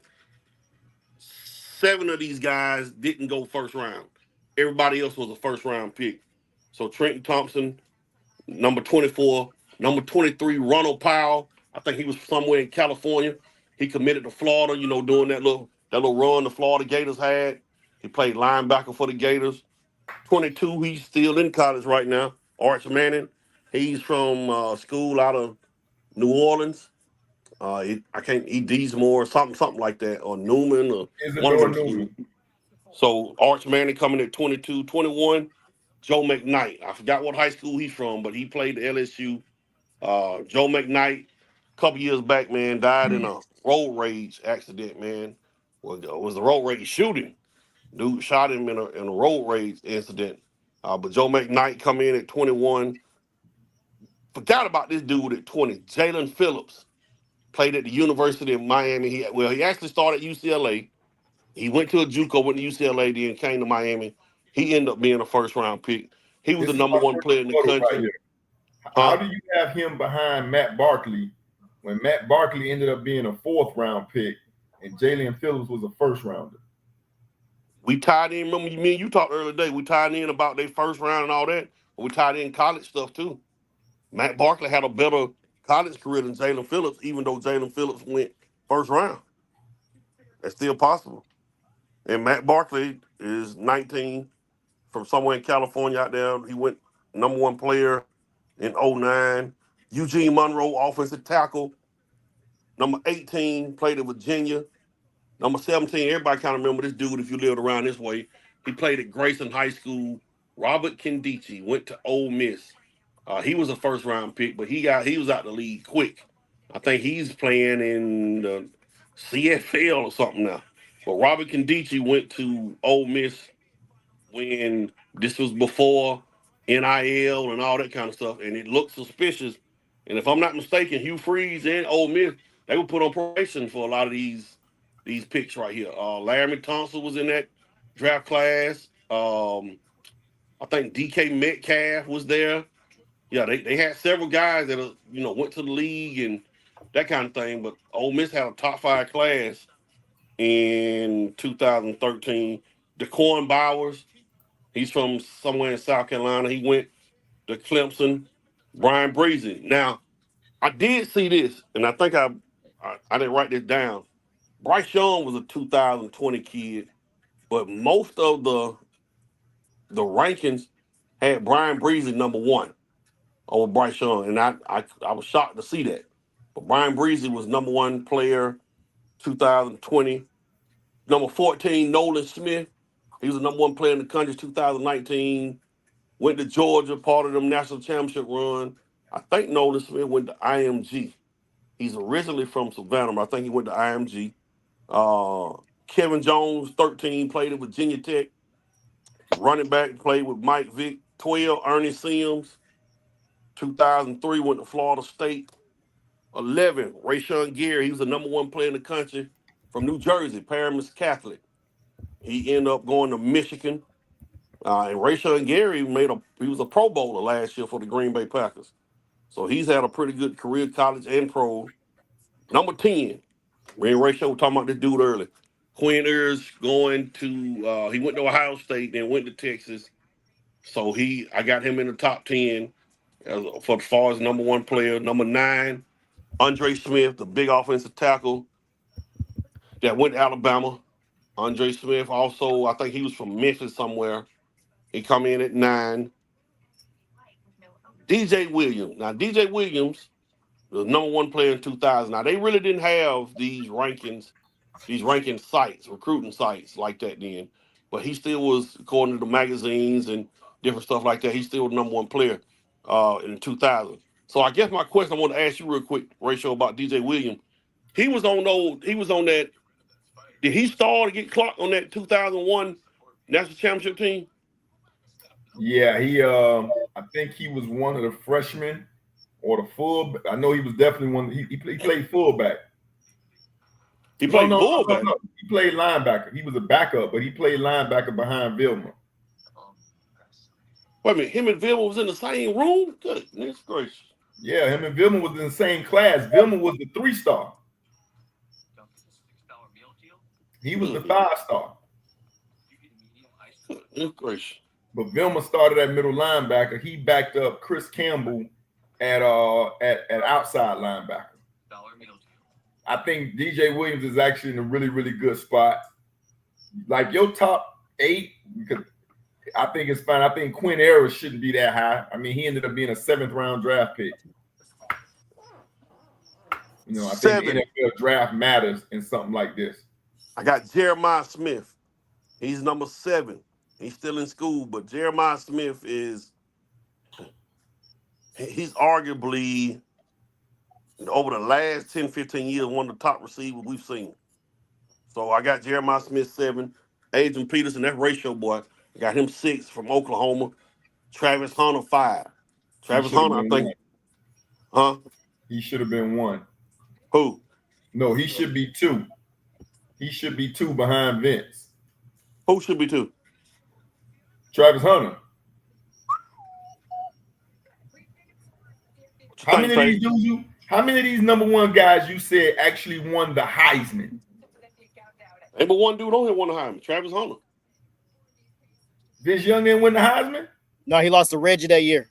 7 of these guys didn't go first round. Everybody else was a first round pick. So Trenton Thompson, number 24, number 23, Ronald Powell. I think he was somewhere in California. He committed to Florida, doing that little run the Florida Gators had. He played linebacker for the Gators. 22, he's still in college right now. Arch Manning. He's from school out of New Orleans. He Deesmore, something like that, or Newman, or one of Isidore them schools. Newman. So Arch Manning coming at 22, 21. Joe McKnight. I forgot what high school he's from, but he played at LSU. Joe McKnight, a couple years back, man, died in a road rage accident, man. Was the road rage shooting? Dude shot him in a road rage incident. But Joe McKnight come in at 21. Forgot about this dude at 20. Jalen Phillips played at the University of Miami. He actually started at UCLA. He went to a JUCO, went to UCLA, then came to Miami. He ended up being a first round pick. He was This the is number my one first player in the photo country. right here. Huh? How do you have him behind Matt Barkley when Matt Barkley ended up being a 4th round pick and Jalen Phillips was a 1st rounder? We tied in. Remember, me and you talked earlier today. We tied in about their first round and all that. But we tied in college stuff too. Matt Barkley had a better college career than Jalen Phillips, even though Jalen Phillips went first round. That's still possible. And Matt Barkley is 19 from somewhere in California out there. He went number 1 player in '09. Eugene Monroe, offensive tackle. Number 18, played at Virginia. Number 17, everybody kind of remember this dude if you lived around this way. He played at Grayson High School. Robert Kendichi went to Ole Miss. He was a first round pick, but he was out the league quick. I think he's playing in the CFL or something now. But Robert Kendichi went to Ole Miss when this was before NIL and all that kind of stuff, and it looked suspicious. And if I'm not mistaken, Hugh Freeze and Ole Miss, they were put on probation for a lot of these picks right here. Larry Thompson was in that draft class. I think DK Metcalf was there. Yeah, they had several guys that went to the league and that kind of thing. But Ole Miss had a top 5 class in 2013. DeQuan Bowers, he's from somewhere in South Carolina. He went to Clemson. Brian Breezy. Now, I did see this, and I think I didn't write this down. Bryce Young was a 2020 kid, but most of the rankings had Brian Breezy number 1 over Bryce Young, and I was shocked to see that. But Brian Breezy was number 1 player 2020. Number 14, Nolan Smith. He was the number 1 player in the country 2019. Went to Georgia, part of them national championship run. I think Nolan Smith went to IMG. He's originally from Savannah, but I think he went to IMG. Kevin Jones, 13, played at Virginia Tech. Running back, played with Mike Vick. 12, Ernie Sims. 2003, went to Florida State. 11, Rashawn Gary. He was the number 1 player in the country from New Jersey, Paramus Catholic. He ended up going to Michigan. And Rashawn Gary he was a Pro Bowler last year for the Green Bay Packers. So he's had a pretty good career, college and pro. Number 10, me and Rachel were talking about this dude earlier. Quinn Ewers he went to Ohio State, then went to Texas. So I got him in the top 10 for as far as number 1 player. Number 9, Andre Smith, the big offensive tackle that went to Alabama. Andre Smith also, I think he was from Memphis somewhere. He come in at 9. DJ Williams. Now, DJ Williams was number 1 player in 2000. Now, they really didn't have these ranking sites, recruiting sites like that then. But he still was, according to the magazines and different stuff like that, he's still the number 1 player in 2000. So I guess my question I want to ask you real quick, Rachel, about DJ Williams. He was on that. Did he start to get clocked on that 2001 national championship team? Yeah, I think he was one of the freshmen or the full. I know he was definitely one. He played fullback. He played fullback. No. He played linebacker. He was a backup, but he played linebacker behind Vilma. Wait a minute, him and Vilma was in the same room? Goodness gracious. Yeah, him and Vilma was in the same class. Vilma was the 3-star. He was the 5-star. Goodness gracious. But Vilma started at middle linebacker. He backed up Chris Campbell at outside linebacker. I think DJ Williams is actually in a really, really good spot. Like your top 8, because I think it's fine. I think Quinn Ayers shouldn't be that high. I mean, he ended up being a 7th-round draft pick. You know, I think the NFL draft matters in something like this. I got Jeremiah Smith. He's number 7. He's still in school, but Jeremiah Smith he's arguably, over the last 10, 15 years, one of the top receivers we've seen. So I got Jeremiah Smith 7. Adrian Peterson, that's ratio boy. I got him 6 from Oklahoma. Travis Hunter 5. Travis Hunter, I think. Huh? He should have been 1. Who? No, he should be 2. He should be 2 behind Vince. Who should be 2? Travis Hunter. How many of these number 1 guys you said actually won the Heisman? Ain't but one dude on here won the Heisman, Travis Hunter. Vince Young didn't win the Heisman? No, he lost to Reggie that year.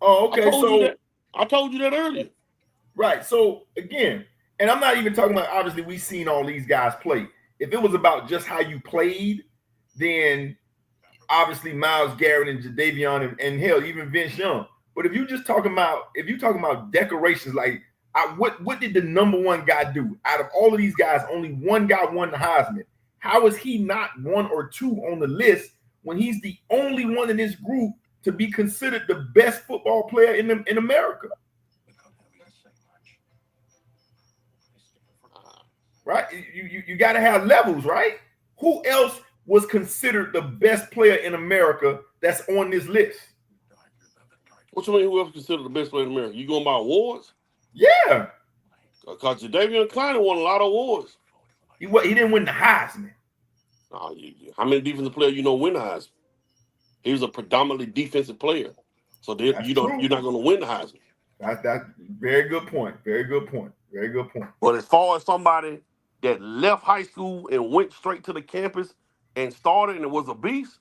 Oh, okay. I told you that earlier. Right. So again, and I'm not even talking about, obviously we've seen all these guys play. If it was about just how you played, then obviously Myles Garrett and Jadeveon and hell, even Vince Young. But if you're talking about decorations, like what did the number 1 guy do? Out of all of these guys, only one guy won the Heisman. How is he not 1 or 2 on the list when he's the only one in this group to be considered the best football player in America? Right? You got to have levels, right? Who else was considered the best player in America that's on this list? What you mean who else considered the best player in America? You going by awards? Yeah. Because Jadeveon Clowney won a lot of awards. He didn't win the Heisman. How many defensive players you know win the Heisman? He was a predominantly defensive player. So you're not going to win the Heisman. That's very good point. Very good point. Very good point. But as far as somebody that left high school and went straight to the campus and started and was a beast,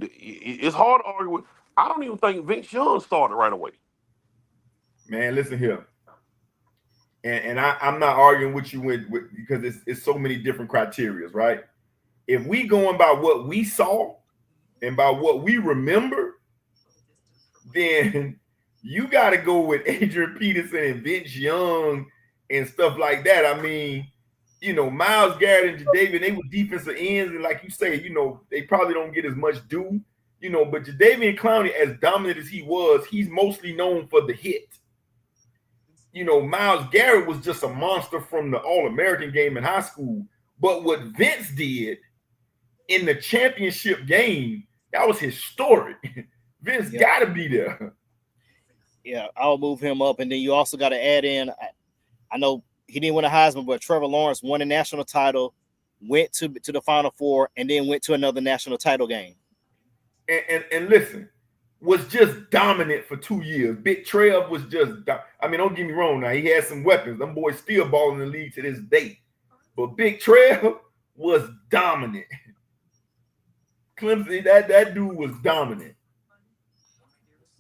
it's hard to argue with. I don't even think Vince Young started right away. Man, listen here. And I'm not arguing with you with because it's so many different criteria, right? If we going by what we saw and by what we remember, then you got to go with Adrian Peterson and Vince Young and stuff like that. I mean, Myles Garrett and Jadeveon, they were defensive ends, and like you say, they probably don't get as much due, but Jadeveon Clowney, as dominant as he was, he's mostly known for the hit. Myles Garrett was just a monster from the All-American game in high school. But what Vince did in the championship game, that was historic. Vince got to be there. Yeah, I'll move him up. And then you also got to add in, I know he didn't win a Heisman, but Trevor Lawrence won a national title, went to the Final Four, and then went to another national title game. And listen, was just dominant for 2 years. Big Trev was just, don't get me wrong now. He had some weapons. Them boys still balling in the league to this day. But Big Trev was dominant. Clemson, that dude was dominant.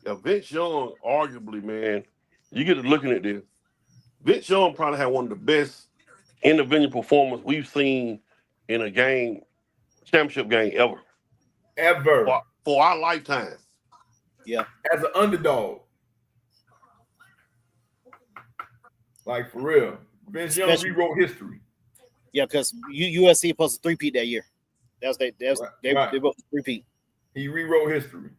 Yeah, Vince Young, arguably, man, you get to looking at this. Vince Young probably had one of the best individual performers we've seen in a game, championship game ever. Ever. For our lifetime. Yeah. As an underdog. Like, for real. Vince Young rewrote history. Yeah, because USC supposed to 3-peat that year. They both 3-peat. He rewrote history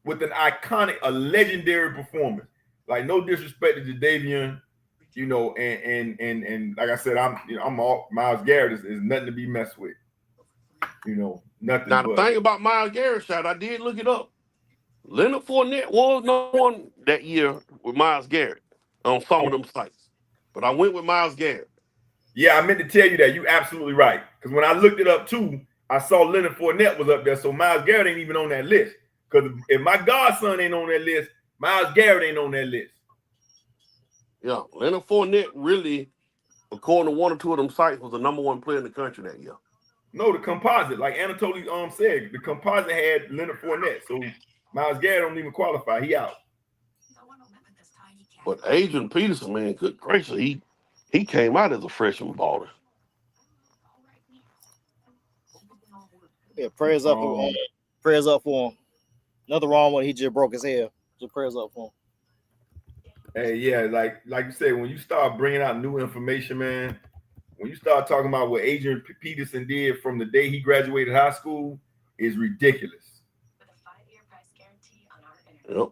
with an iconic, a legendary performance. Like, no disrespect to Jadeveon, and like I said, I'm all Myles Garrett is nothing to be messed with. Nothing. Now the thing about Myles Garrett, I did look it up. Leonard Fournette was number one that year with Myles Garrett on some of them sites. But I went with Myles Garrett. Yeah, I meant to tell you that. You absolutely right. Because when I looked it up too, I saw Leonard Fournette was up there. So Myles Garrett ain't even on that list. Because if my godson ain't on that list, Myles Garrett ain't on that list. Yeah, Leonard Fournette really, according to one or two of them sites, was the number one player in the country that year. No, the composite, like Anatoly said, the composite had Leonard Fournette. So Myles Garrett don't even qualify. He out. But Adrian Peterson, man, good gracious, he came out as a freshman baller. Yeah, prayers up for him. Another wrong one. He just broke his hair. Just prayers up for him. Hey, yeah, like you said, when you start bringing out new information, man, when you start talking about what Adrian Peterson did from the day he graduated high school, is ridiculous. Yep.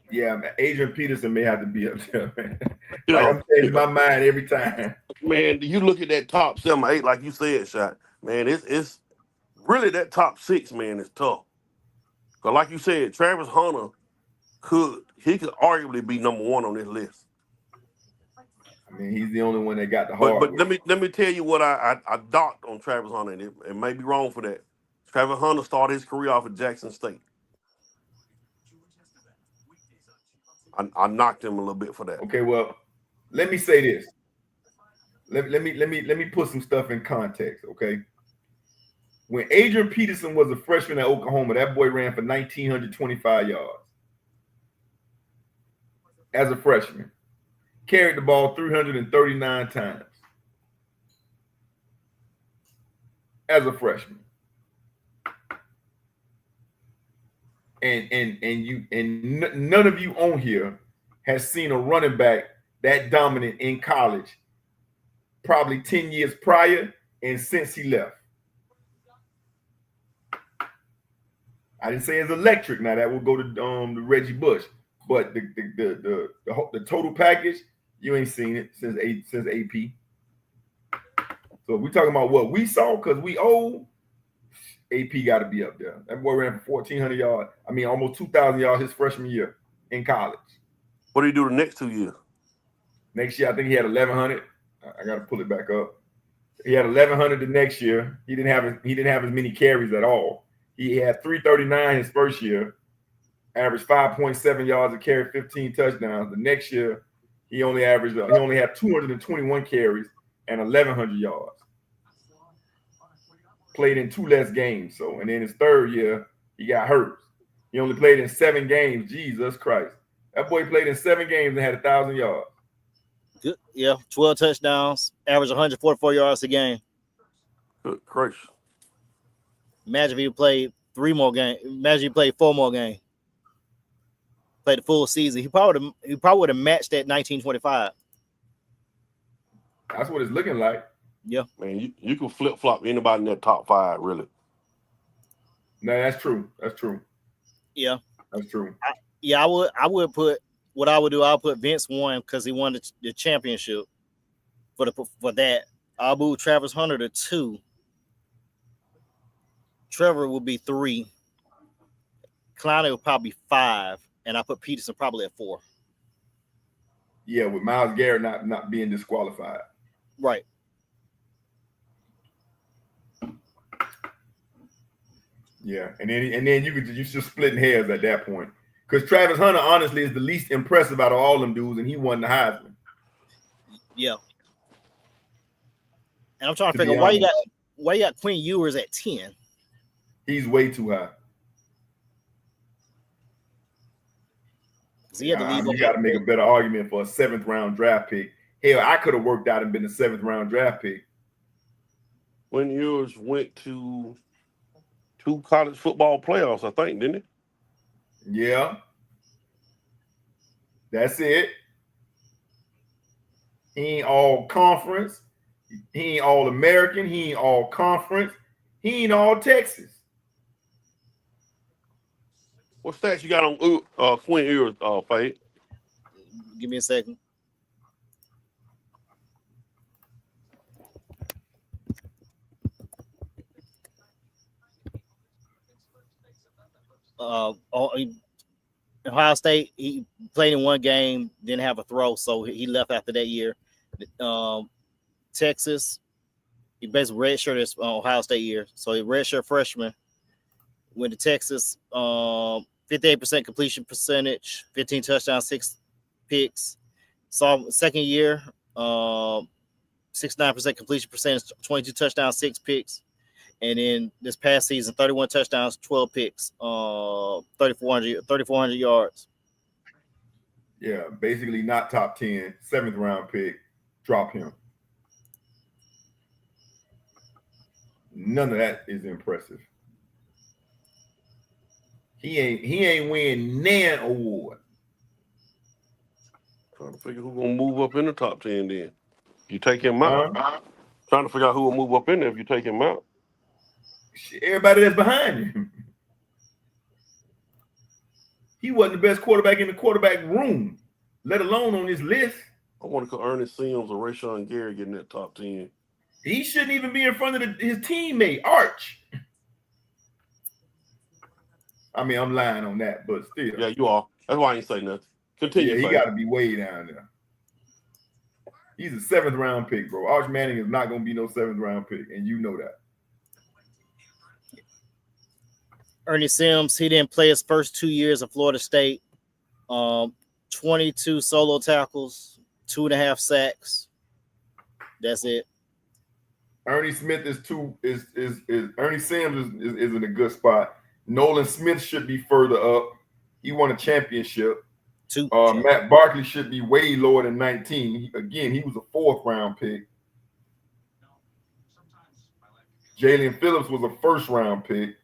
Yeah, man, Adrian Peterson may have to be up there, man. Yeah, Like I'm changing my mind every time. Man, you look at that top 7 or 8, like you said, Shot. Man, it's really that top 6, man, is tough. Because like you said, Travis Hunter could arguably be number 1 on this list. I mean, he's the only one that got the hard. But let me tell you what I docked on Travis Hunter, and it may be wrong for that. Travis Hunter started his career off at Jackson State. I knocked him a little bit for that. Okay, well, let me say this. Let me put some stuff in context, okay? When Adrian Peterson was a freshman at Oklahoma, that boy ran for 1,925 yards as a freshman. Carried the ball 339 times as a freshman. And none of you on here has seen a running back that dominant in college probably 10 years prior and since he left. I didn't say it's electric. Now that will go to Reggie Bush, but the total package, you ain't seen it since AP. So if we talking about what we saw because we old, AP got to be up there. That boy ran for 1,400 yards. I mean, almost 2,000 yards his freshman year in college. What did he do the next 2 years? Next year, I think he had 1,100. I got to pull it back up. He had 1,100 the next year. He didn't have as many carries at all. He had 339 his first year, averaged 5.7 yards a carry, 15 touchdowns. The next year, he only had 221 carries and 1,100 yards. Played in 2 less games. So, and then his third year, he got hurt. He only played in 7 games. Jesus Christ. That boy played in 7 games and had 1,000 yards. Good. Yeah, 12 touchdowns, average 144 yards a game. Good gracious. Imagine if he played 3 more games. Imagine he played 4 more games. Played the full season. He probably would have matched that 1925. That's what it's looking like. Yeah. Man, you can flip-flop anybody in that top 5, really. No, that's true. That's true. Yeah. That's true. I would put what I would do. I'll put Vince 1 because he won the championship for that. I'll move Travis Hunter to 2. Trevor will be 3. Clowney will probably be 5, and I put Peterson probably at 4. Yeah, with Myles Garrett not being disqualified. Right. Yeah, and then you just splitting hairs at that point because Travis Hunter honestly is the least impressive out of all them dudes, and he won the Heisman. Yeah. And I'm trying to figure why you got Quinn Ewers at 10. He's way too high. He had to leave. You got to make a better argument for a 7th round draft pick. Hell, I could have worked out and been a 7th round draft pick. When yours went to 2 college football playoffs, I think, didn't it? Yeah. That's it. He ain't all conference. He ain't all American. He ain't all conference. He ain't all Texas. What stats you got on Quinn Ewers, Fade? Give me a second. Ohio State, he played in one game, didn't have a throw, so he left after that year. Texas, he basically redshirted his Ohio State year, so he redshirt freshman. Went to Texas, 58% completion percentage, 15 touchdowns, 6 picks. So second year, 69% completion percentage, 22 touchdowns, 6 picks. And then this past season, 31 touchdowns, 12 picks, 3,400 yards. Yeah, basically not top 10, 7th round pick. Drop him. None of that is impressive. He ain't win nan award. Trying to figure who's gonna move up in the top 10 then. You take him out. Trying to figure out who will move up in there if you take him out. Everybody that's behind him. He wasn't the best quarterback in the quarterback room, let alone on this list. I want to call Ernest Sims or Rashawn Gary getting that top 10. He shouldn't even be in front of his teammate, Arch. I mean, I'm lying on that, but still. Yeah, you are. That's why I ain't say nothing. Continue. Yeah, he got to be way down there. He's a 7th round pick, bro. Arch Manning is not going to be no 7th round pick, and you know that. Ernie Sims, he didn't play his first 2 years of Florida State. 22 solo tackles, 2.5 sacks. That's it. Ernie Smith is Ernie Sims is in a good spot. Nolan Smith should be further up. He won a championship. Matt Barkley should be way lower than 19. He was a 4th round pick. Jalen Phillips was a 1st round pick.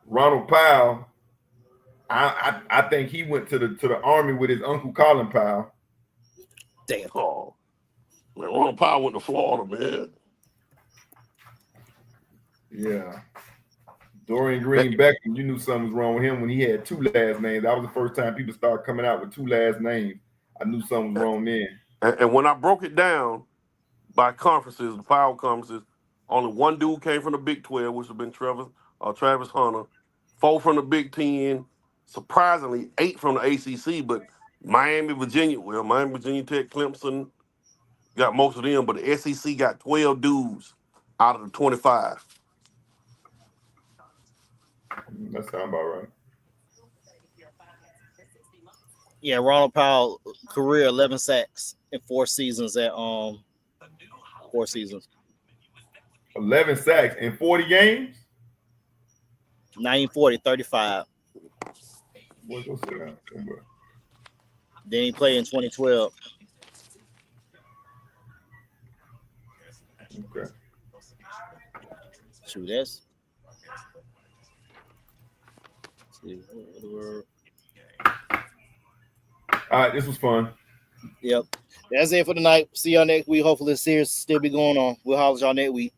Ronald Powell, I think he went to the Army with his uncle Colin Powell. Damn. Oh, man, Ronald Powell went to Florida, man. Yeah. Dorian Green-Beckham, you knew something was wrong with him when he had 2 last names. That was the first time people started coming out with 2 last names. I knew something was wrong then. And when I broke it down by conferences, the power conferences, only one dude came from the Big 12, which would have been Travis Hunter, 4 from the Big 10, surprisingly 8 from the ACC, but Miami, Virginia Tech, Clemson got most of them, but the SEC got 12 dudes out of the 25. That sounds about right. Yeah, Ronald Powell career 11 sacks in 4 seasons at 4 seasons. 11 sacks in 40 games? 1940, 35. Boy, go sit down. Then he played in 2012. Okay. Shoot, that's. All right, this was fun. Yep. That's it for tonight. See y'all next week. Hopefully the series still be going on. We'll holler at y'all next week.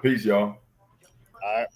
Peace, y'all. All right.